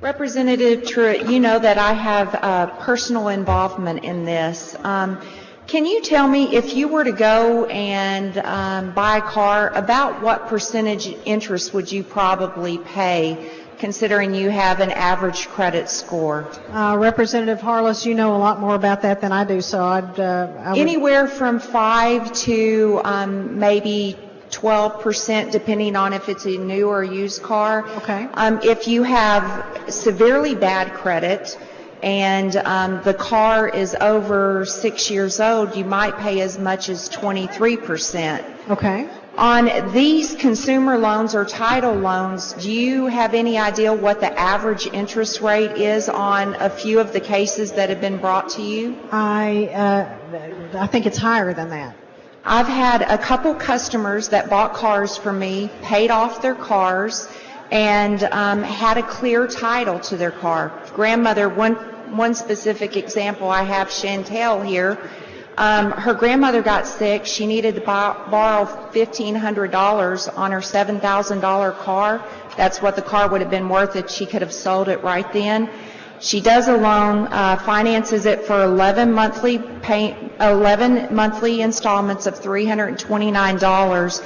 Representative Truitt, you know that I have personal involvement in this. Can you tell me, if you were to go and buy a car, about what percentage interest would you probably pay, considering you have an average credit score? Representative Harless, you know a lot more about that than I do, so I would... Anywhere from 5 to maybe 12%, depending on if it's a new or used car. Okay. If you have severely bad credit and the car is over 6 years old, you might pay as much as 23%. Okay. On these consumer loans or title loans, do you have any idea what the average interest rate is on a few of the cases that have been brought to you? I think it's higher than that. I've had a couple customers that bought cars from me, paid off their cars, and had a clear title to their car. Grandmother, one specific example I have, Chantel here, her grandmother got sick. She needed to borrow $1,500 on her $7,000 car. That's what the car would have been worth if she could have sold it right then. She does a loan, finances it for 11 monthly installments of $329.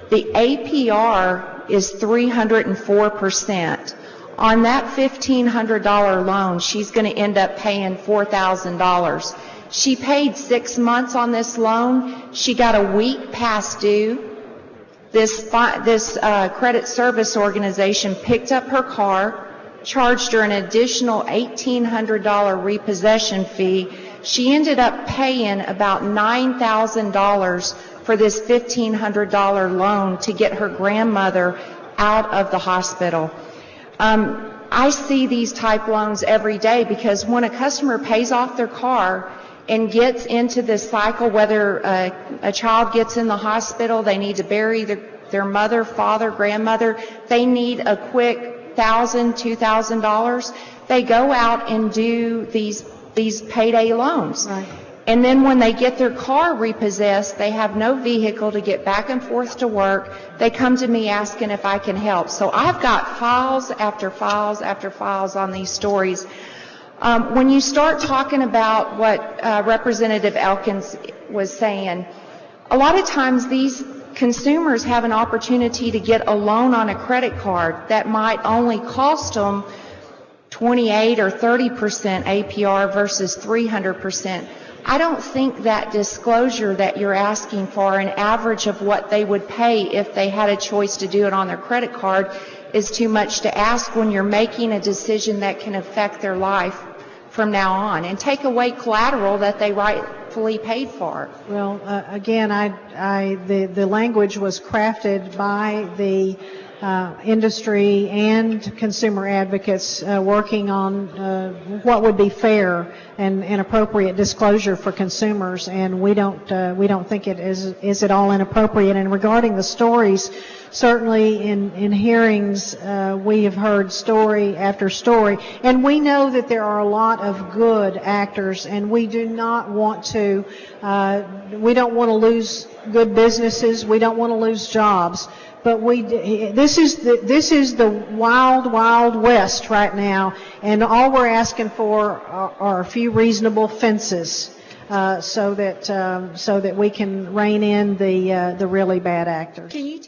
The APR is 304%. On that $1,500 loan, she's going to end up paying $4,000. She paid 6 months on this loan. She got a week past due. This credit service organization picked up her car, charged her an additional $1,800 repossession fee. She ended up paying about $9,000 for this $1,500 loan to get her grandmother out of the hospital. I see these type loans every day, because when a customer pays off their car and gets into this cycle, whether a child gets in the hospital, they need to bury their mother, father, grandmother, they need a quick $1,000, $2,000, they go out and do these payday loans. Right. And then when they get their car repossessed, they have no vehicle to get back and forth to work. They come to me asking if I can help. So I've got files after files after files on these stories. When you start talking about what Representative Elkins was saying, a lot of times these consumers have an opportunity to get a loan on a credit card that might only cost them 28 or 30% APR versus 300%. I don't think that disclosure that you're asking for, an average of what they would pay if they had a choice to do it on their credit card, is too much to ask when you're making a decision that can affect their life from now on and take away collateral that they rightfully paid for. Well, again, the language was crafted by the industry and consumer advocates working on what would be fair and appropriate disclosure for consumers, and we don't think it is at all inappropriate. And regarding the stories, certainly in hearings we have heard story after story, and we know that there are a lot of good actors, and we do not want to we don't want to lose good businesses, we don't want to lose jobs. But this is the wild, wild west right now, and all we're asking for are a few reasonable fences, so that we can rein in the really bad actors. Can you